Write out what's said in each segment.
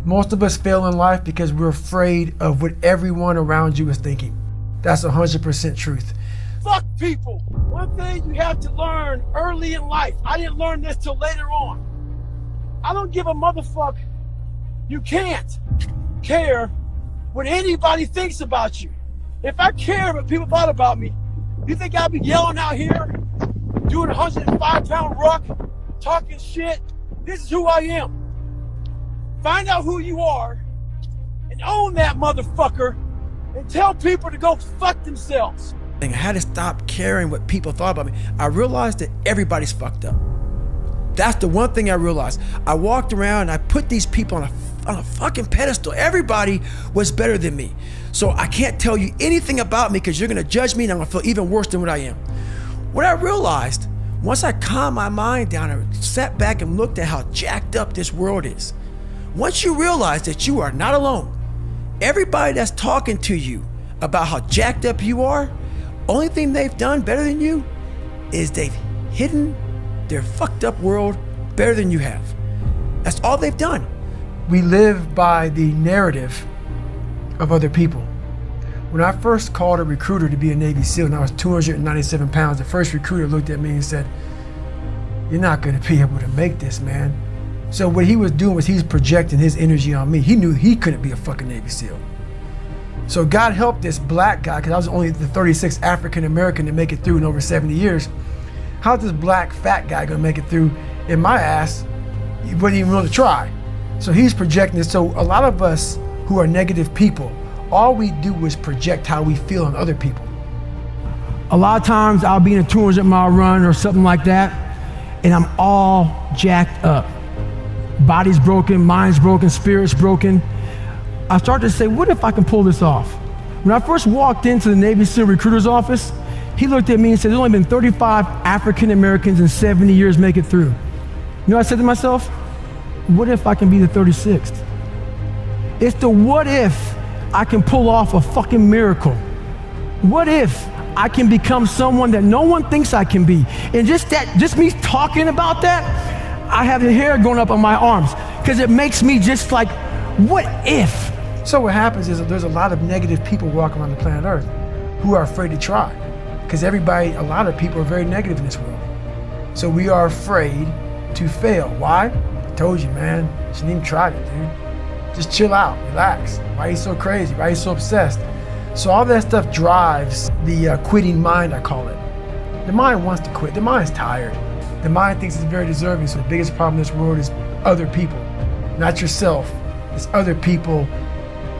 Most of us fail in life because we're afraid of what everyone around you is thinking. That's 100% truth. Fuck people. One thing you have to learn early in life. I didn't learn this till later on. I don't give a motherfucker. You can't care what anybody thinks about you. If I cared what people thought about me, you think I'd be yelling out here, doing a 105-pound ruck, talking shit? This is who I am. Find out who you are and own that motherfucker and tell people to go fuck themselves. I had to stop caring what people thought about me. I realized that everybody's fucked up. That's the one thing I realized. I walked around and I put these people on a fucking pedestal. Everybody was better than me. So I can't tell you anything about me because you're gonna judge me and I'm gonna feel even worse than what I am. What I realized, once I calmed my mind down and sat back and looked at how jacked up this world is, once you realize that you are not alone, everybody that's talking to you about how jacked up you are, only thing they've done better than you is they've hidden their fucked up world better than you have. That's all they've done. We live by the narrative of other people. When I first called a recruiter to be a Navy SEAL and I was 297 pounds, the first recruiter looked at me and said, "You're not gonna be able to make this, man." So what he was doing was he's projecting his energy on me. He knew he couldn't be a fucking Navy SEAL. So God help this black guy, because I was only the 36th African American to make it through in over 70 years. How's this black fat guy gonna make it through in my ass? He wouldn't even want to try. So he's projecting this. So a lot of us who are negative people, all we do is project how we feel on other people. A lot of times I'll be in a 200-mile run or something like that, and I'm all jacked up. Body's broken, mind's broken, spirit's broken. I started to say, what if I can pull this off? When I first walked into the Navy SEAL recruiter's office, he looked at me and said, there's only been 35 African Americans in 70 years make it through. You know what I said to myself? What if I can be the 36th? It's the what if I can pull off a fucking miracle. What if I can become someone that no one thinks I can be? And just me talking about that, I have the hair going up on my arms because it makes me just like, what if? So what happens is that there's a lot of negative people walking around the planet Earth who are afraid to try, because a lot of people are very negative in this world. So we are afraid to fail. Why? I told you, man, you shouldn't even try it, dude. Just chill out, relax. Why are you so crazy? Why are you so obsessed? So all that stuff drives the quitting mind, I call it. The mind wants to quit. The mind's tired. The mind thinks it's very deserving. So the biggest problem in this world is other people, not yourself. It's other people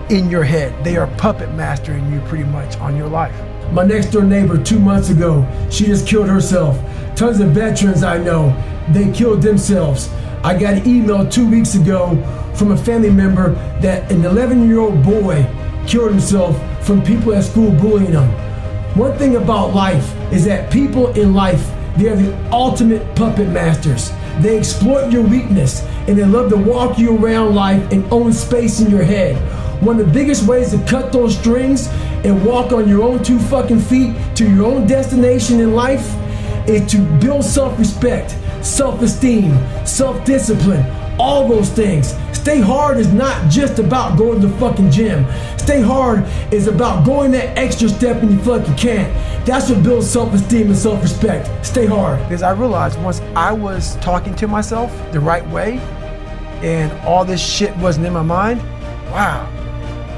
in your head. They are puppet mastering you pretty much on your life. My next door neighbor 2 months ago, she just killed herself. Tons of veterans I know, they killed themselves. I got an email 2 weeks ago from a family member that an 11-year-old boy killed himself from people at school bullying him. One thing about life is that people in life, they are the ultimate puppet masters. They exploit your weakness and they love to walk you around life and own space in your head. One of the biggest ways to cut those strings and walk on your own 2 fucking feet to your own destination in life is to build self-respect, self-esteem, self-discipline, all those things. Stay hard is not just about going to the fucking gym. Stay hard is about going that extra step when you feel like you can't. That's what builds self-esteem and self-respect. Stay hard. Because I realized once I was talking to myself the right way and all this shit wasn't in my mind, wow.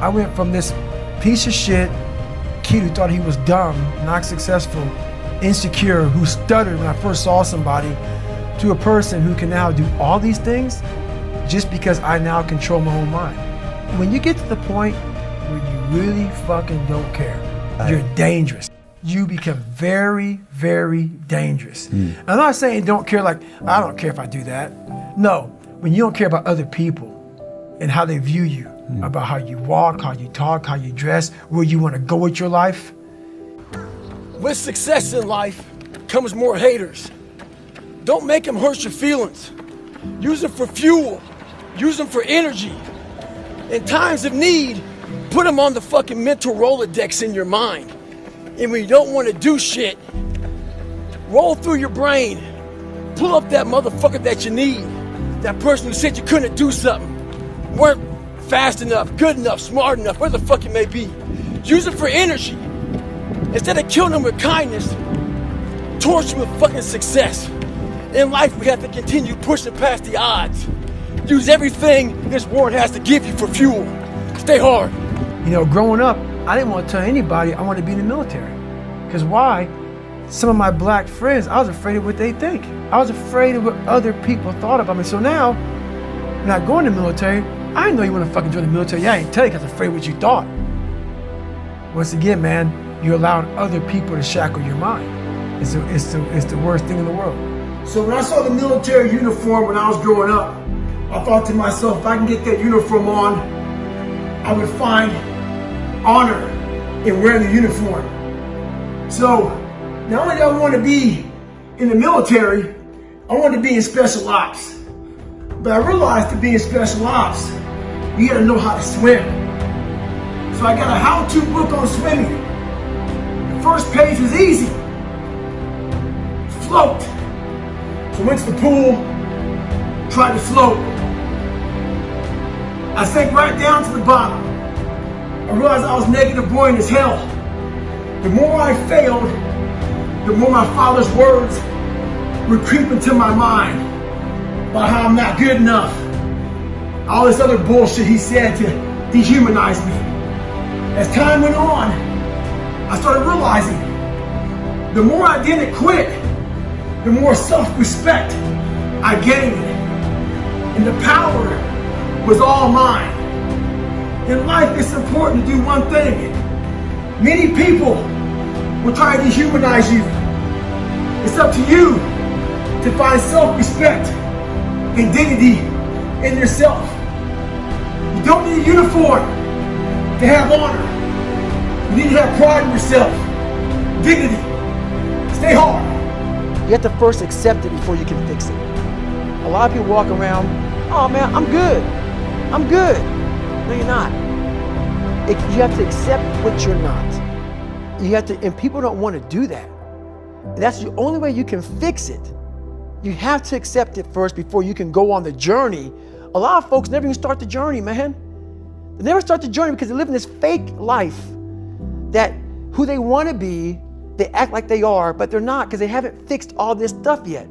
I went from this piece of shit kid who thought he was dumb, not successful, insecure, who stuttered when I first saw somebody, to a person who can now do all these things just because I now control my own mind. When you get to the point where you really fucking don't care, you're dangerous. You become very, very dangerous. I'm not saying don't care like, I don't care if I do that. No, when you don't care about other people and how they view you, about how you walk, how you talk, how you dress, where you want to go with your life. With success in life comes more haters. Don't make them hurt your feelings. Use them for fuel. Use them for energy. In times of need, put them on the fucking mental Rolodex in your mind. And when you don't want to do shit, roll through your brain. Pull up that motherfucker that you need. That person who said you couldn't do something. fast enough, good enough, smart enough, where the fuck it may be. Use it for energy. Instead of killing them with kindness, torch them with fucking success. In life, we have to continue pushing past the odds. Use everything this world has to give you for fuel. Stay hard. You know, growing up, I didn't want to tell anybody I wanted to be in the military. Because why? Some of my black friends, I was afraid of what they think. I was afraid of what other people thought about me. So now, when I go in the military, I didn't know you want to fucking join the military. I ain't tell you because I was afraid of what you thought. Once again, man, you allowed other people to shackle your mind. It's the worst thing in the world. So when I saw the military uniform when I was growing up, I thought to myself, if I can get that uniform on, I would find honor in wearing the uniform. So not only do I want to be in the military, I want to be in special ops. But I realized to be in special ops, you gotta know how to swim. So I got a how-to book on swimming. The first page was easy. Float. So I went to the pool, tried to float. I sank right down to the bottom. I realized I was negative buoyant as hell. The more I failed, the more my father's words would creep into my mind about how I'm not good enough. All this other bullshit he said to dehumanize me. As time went on, I started realizing the more I didn't quit, the more self-respect I gained. And the power was all mine. In life, it's important to do one thing. Many people will try to dehumanize you. It's up to you to find self-respect and dignity in yourself. You don't need a uniform to have honor. You need to have pride in yourself. Dignity. Stay hard. You have to first accept it before you can fix it. A lot of people walk around, oh man, I'm good. I'm good. No, you're not. You have to accept what you're not. You have to, and people don't want to do that. And that's the only way you can fix it. You have to accept it first before you can go on the journey. A lot of folks never even start the journey, man. They never start the journey because they live in this fake life that who they want to be, they act like they are, but they're not because they haven't fixed all this stuff yet.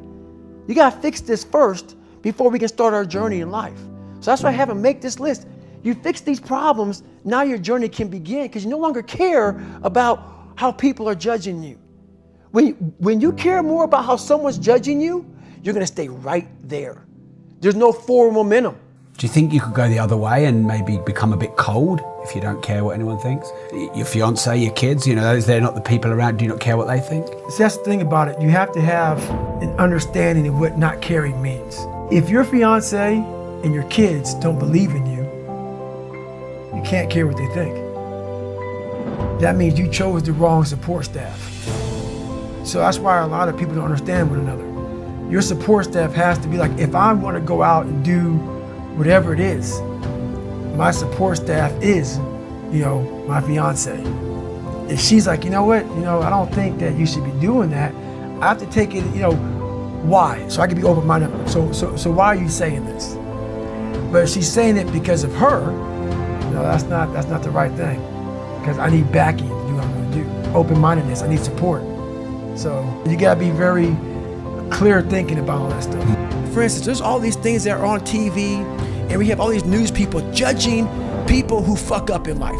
You got to fix this first before we can start our journey in life. So that's why I have them make this list. You fix these problems, now your journey can begin because you no longer care about how people are judging you. When you care more about how someone's judging you, you're going to stay right there. There's no forward momentum. Do you think you could go the other way and maybe become a bit cold if you don't care what anyone thinks? Your fiance, your kids, they're not the people around, do you not care what they think? See, that's the thing about it. You have to have an understanding of what not caring means. If your fiance and your kids don't believe in you, you can't care what they think. That means you chose the wrong support staff. So that's why a lot of people don't understand one another. Your support staff has to be like, if I want to go out and do whatever it is, my support staff is, my fiance. If she's like, you know what, I don't think that you should be doing that, I have to take it, why? So I can be open-minded. So why are you saying this? But if she's saying it because of her, that's not the right thing. Because I need backing to do what I'm going to do. Open-mindedness, I need support. So you got to be very clear thinking about all that stuff. For instance, there's all these things that are on TV, and we have all these news people judging people who fuck up in life.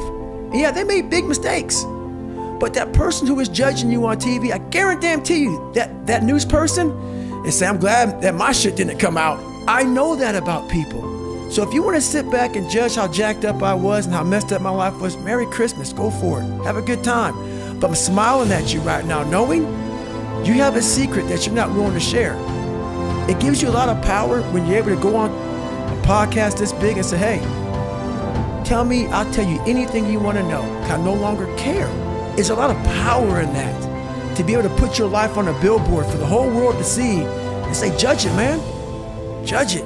And yeah, they made big mistakes. But that person who is judging you on TV, I guarantee you that news person is saying, I'm glad that my shit didn't come out. I know that about people. So if you want to sit back and judge how jacked up I was and how messed up my life was, Merry Christmas, go for it. Have a good time. But I'm smiling at you right now, knowing you have a secret that you're not willing to share. It gives you a lot of power when you're able to go on a podcast this big and say, hey, tell me, I'll tell you anything you want to know. I no longer care. There's a lot of power in that. To be able to put your life on a billboard for the whole world to see and say, judge it, man. Judge it.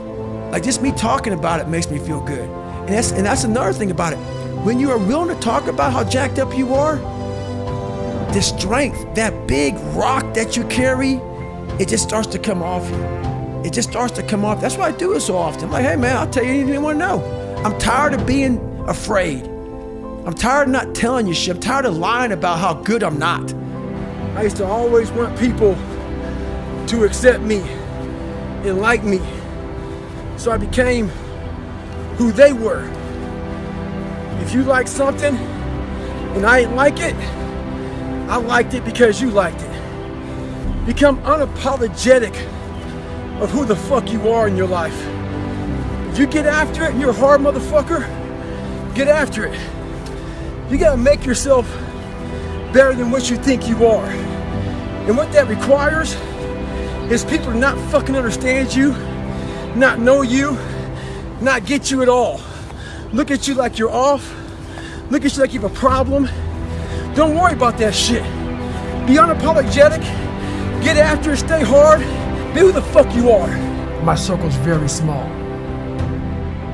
Like just me talking about it makes me feel good. And that's another thing about it. When you are willing to talk about how jacked up you are, the strength, that big rock that you carry, it just starts to come off you. It just starts to come off. That's why I do it so often. I'm like, hey man, I'll tell you anything you want to know. I'm tired of being afraid. I'm tired of not telling you shit. I'm tired of lying about how good I'm not. I used to always want people to accept me and like me. So I became who they were. If you like something and I didn't like it, I liked it because you liked it. Become unapologetic of who the fuck you are in your life. If you get after it and you're a hard motherfucker, get after it. You gotta make yourself better than what you think you are. And what that requires is people to not fucking understand you, not know you, not get you at all. Look at you like you're off. Look at you like you have a problem. Don't worry about that shit. Be unapologetic, get after it, stay hard, be who the fuck you are. My circle's very small.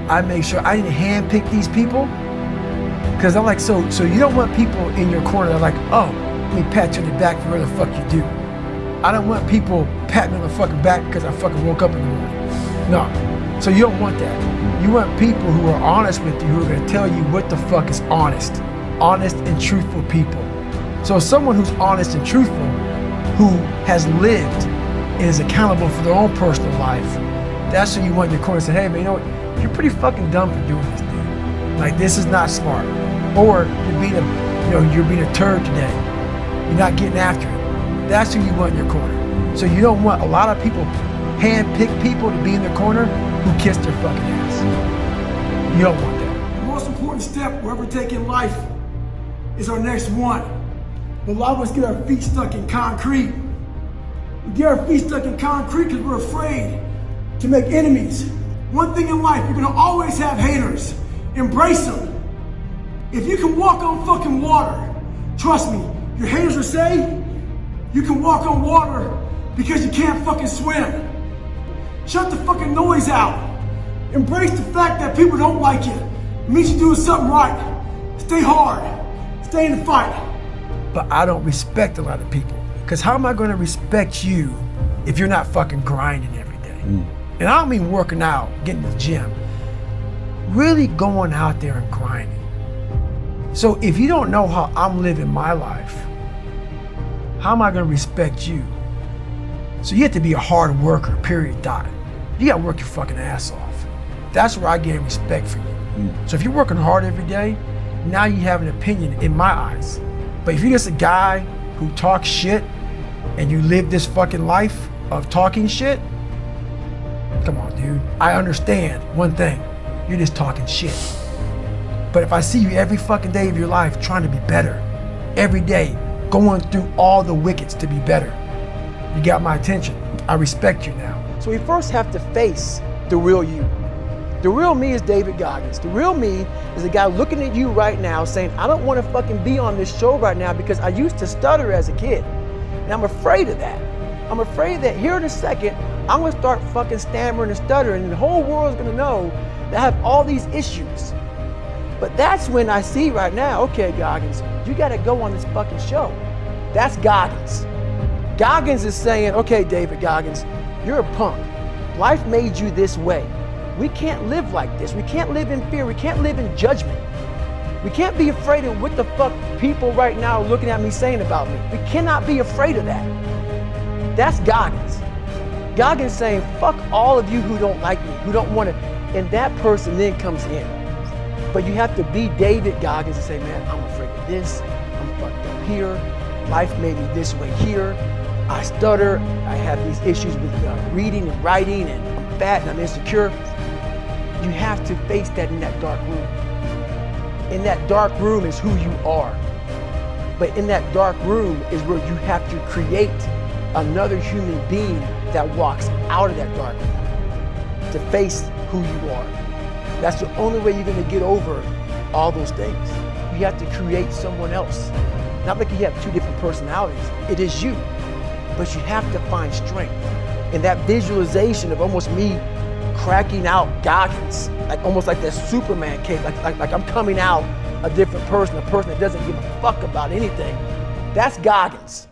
I make sure I didn't handpick these people, because I'm like, so you don't want people in your corner that are like, oh, let me pat you on the back for what the fuck you do. I don't want people patting me on the fucking back because I fucking woke up in the morning. No. So you don't want that. You want people who are honest with you, who are gonna tell you what the fuck is honest. Honest and truthful people. So someone who's honest and truthful, who has lived and is accountable for their own personal life, that's who you want in your corner to say, hey man, you know what? You're pretty fucking dumb for doing this, dude. Like, this is not smart. Or you're being a turd today. You're not getting after it. That's who you want in your corner. So you don't want a lot of people hand-pick people to be in their corner who kiss their fucking ass. You don't want that. The most important step we'll ever take in life is our next one. A lot of us get our feet stuck in concrete. We get our feet stuck in concrete because we're afraid to make enemies. One thing in life, you're gonna always have haters. Embrace them. If you can walk on fucking water, trust me, your haters will say you can walk on water because you can't fucking swim. Shut the fucking noise out. Embrace the fact that people don't like you. It means you're doing something right. Stay hard. Stay in the fight. But I don't respect a lot of people. Because how am I going to respect you if you're not fucking grinding every day? And I don't mean working out, getting to the gym. Really going out there and grinding. So if you don't know how I'm living my life, how am I going to respect you? So you have to be a hard worker, period, dot. You got to work your fucking ass off. That's where I gain respect for you. So if you're working hard every day, now you have an opinion in my eyes. But if you're just a guy who talks shit and you live this fucking life of talking shit, come on, dude. I understand one thing. You're just talking shit. But if I see you every fucking day of your life trying to be better, every day going through all the wickets to be better, you got my attention. I respect you now. So we first have to face the real you. The real me is David Goggins. The real me is a guy looking at you right now saying, I don't want to fucking be on this show right now because I used to stutter as a kid. And I'm afraid of that. I'm afraid that here in a second, I'm gonna start fucking stammering and stuttering and the whole world's gonna know that I have all these issues. But that's when I see right now, okay, Goggins, you gotta go on this fucking show. That's Goggins. Goggins is saying, okay, David Goggins, you're a punk. Life made you this way. We can't live like this. We can't live in fear. We can't live in judgment. We can't be afraid of what the fuck people right now are looking at me saying about me. We cannot be afraid of that. That's Goggins. Goggins saying, fuck all of you who don't like me, who don't want to, and that person then comes in. But you have to be David Goggins and say, man, I'm afraid of this. I'm fucked up here. Life made me this way here. I stutter. I have these issues with reading and writing, and I'm fat and I'm insecure. You have to face that in that dark room. In that dark room is who you are. But in that dark room is where you have to create another human being that walks out of that dark room to face who you are. That's the only way you're gonna get over all those things. You have to create someone else. Not like you have two different personalities. It is you. But you have to find strength. And that visualization of almost me cracking out Goggins, like almost like that Superman cape, like I'm coming out a different person, a person that doesn't give a fuck about anything. That's Goggins.